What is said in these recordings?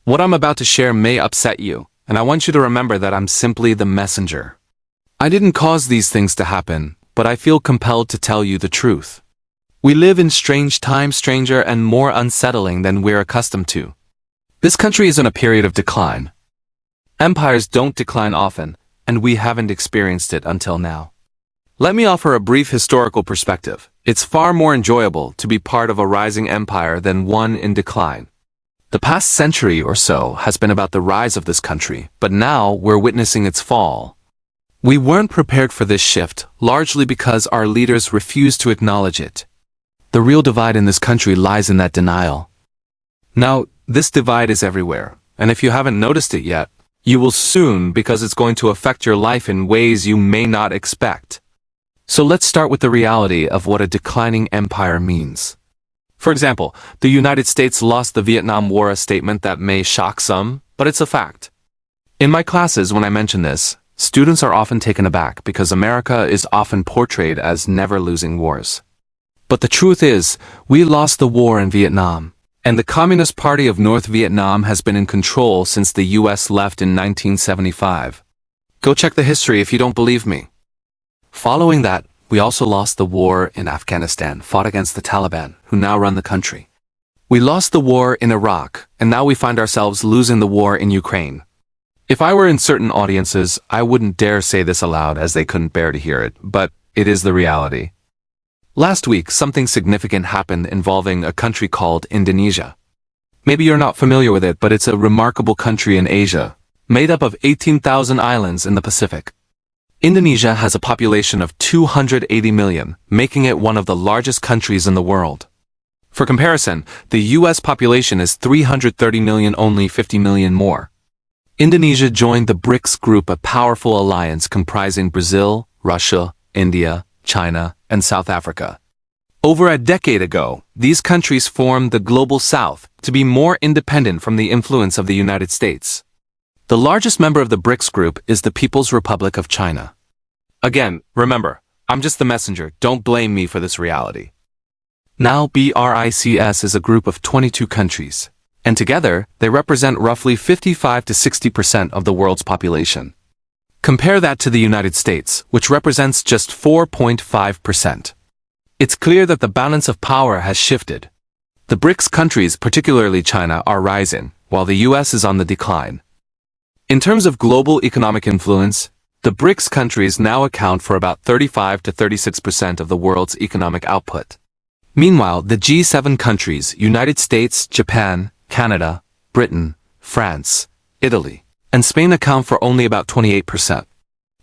What I'm about to share may upset you, and I want you to remember that I'm simply the messenger. I didn't cause these things to happen, but I feel compelled to tell you the truth. We live in strange times, stranger and more unsettling than we're accustomed to. This country is in a period of decline. Empires don't decline often, and we haven't experienced it until now. Let me offer a brief historical perspective. It's far more enjoyable to be part of a rising empire than one in decline. The past century or so has been about the rise of this country, but now we're witnessing its fall. We weren't prepared for this shift, largely because our leaders refused to acknowledge it. The real divide in this country lies in that denial. Now, this divide is everywhere, and if you haven't noticed it yet, you will soon because it's going to affect your life in ways you may not expect. So let's start with the reality of what a declining empire means. For example, the United States lost the Vietnam War, a statement that may shock some, but it's a fact. In my classes, when I mention this, students are often taken aback because America is often portrayed as never losing wars. But the truth is, we lost the war in Vietnam, and the Communist Party of North Vietnam has been in control since the US left in 1975. Go check the history if you don't believe me. Following that, we also lost the war in Afghanistan, fought against the Taliban, who now run the country. We lost the war in Iraq, and now we find ourselves losing the war in Ukraine. If I were in certain audiences, I wouldn't dare say this aloud as they couldn't bear to hear it, but it is the reality. Last week, something significant happened involving a country called Indonesia. Maybe you're not familiar with it, but it's a remarkable country in Asia, made up of 18,000 islands in the Pacific. Indonesia has a population of 280 million, making it one of the largest countries in the world. For comparison, the US population is 330 million, only 50 million more. Indonesia joined the BRICS group, a powerful alliance comprising Brazil, Russia, India, China, and South Africa. Over a decade ago, these countries formed the Global South to be more independent from the influence of the United States. The largest member of the BRICS group is the People's Republic of China. Again, remember, I'm just the messenger, don't blame me for this reality. Now BRICS is a group of 22 countries, and together, they represent roughly 55 to 60% of the world's population. Compare that to the United States, which represents just 4.5%. It's clear that the balance of power has shifted. The BRICS countries, particularly China, are rising, while the US is on the decline. In terms of global economic influence, the BRICS countries now account for about 35 to 36% of the world's economic output. Meanwhile, the G7 countries, United States, Japan, Canada, Britain, France, Italy, and Spain account for only about 28%.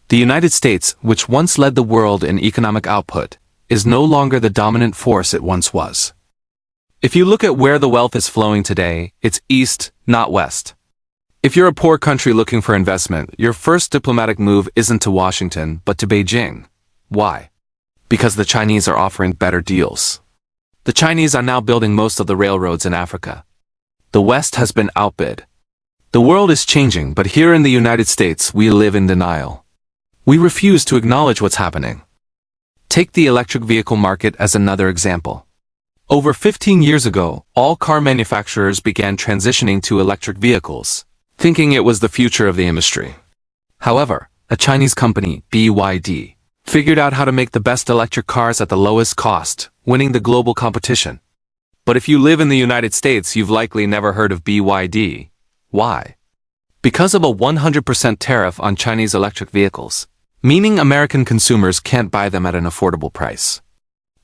The United States, which once led the world in economic output, is no longer the dominant force it once was. If you look at where the wealth is flowing today, it's east, not west. If you're a poor country looking for investment, your first diplomatic move isn't to Washington, but to Beijing. Why? Because the Chinese are offering better deals. The Chinese are now building most of the railroads in Africa. The West has been outbid. The world is changing, but here in the United States, we live in denial. We refuse to acknowledge what's happening. Take the electric vehicle market as another example. Over 15 years ago, all car manufacturers began transitioning to electric vehicles, thinking it was the future of the industry. However, a Chinese company, BYD, figured out how to make the best electric cars at the lowest cost, winning the global competition. But if you live in the United States, you've likely never heard of BYD. Why? Because of a 100% tariff on Chinese electric vehicles, meaning American consumers can't buy them at an affordable price.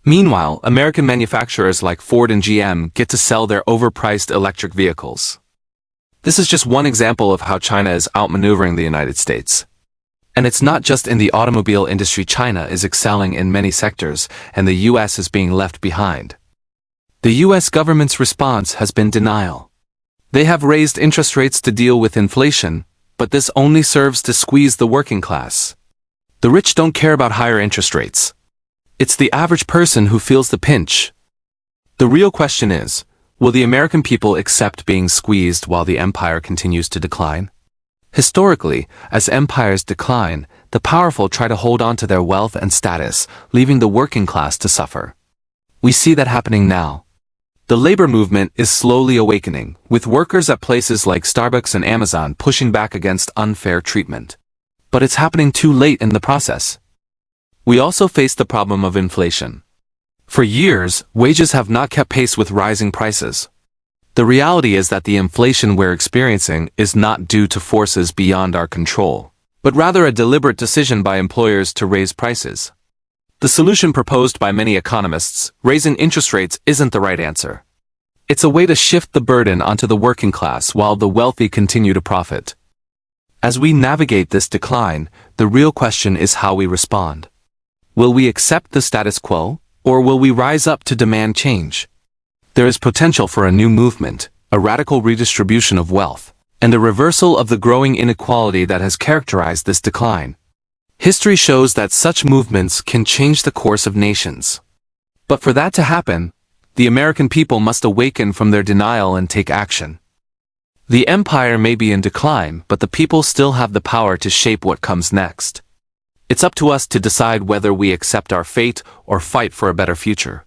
Meanwhile, American manufacturers like Ford and GM get to sell their overpriced electric vehicles. This is just one example of how China is outmaneuvering the United States. And it's not just in the automobile industry. China is excelling in many sectors, and the US is being left behind. The US government's response has been denial. They have raised interest rates to deal with inflation, but this only serves to squeeze the working class. The rich don't care about higher interest rates. It's the average person who feels the pinch. The real question is, will the American people accept being squeezed while the empire continues to decline? Historically, as empires decline, the powerful try to hold on to their wealth and status, leaving the working class to suffer. We see that happening now. The labor movement is slowly awakening, with workers at places like Starbucks and Amazon pushing back against unfair treatment. But it's happening too late in the process. We also face the problem of inflation. For years, wages have not kept pace with rising prices. The reality is that the inflation we're experiencing is not due to forces beyond our control, but rather a deliberate decision by employers to raise prices. The solution proposed by many economists, raising interest rates, isn't the right answer. It's a way to shift the burden onto the working class while the wealthy continue to profit. As we navigate this decline, the real question is how we respond. Will we accept the status quo, or will we rise up to demand change? There is potential for a new movement, a radical redistribution of wealth, and a reversal of the growing inequality that has characterized this decline. History shows that such movements can change the course of nations. But for that to happen, the American people must awaken from their denial and take action. The empire may be in decline, but the people still have the power to shape what comes next. It's up to us to decide whether we accept our fate or fight for a better future.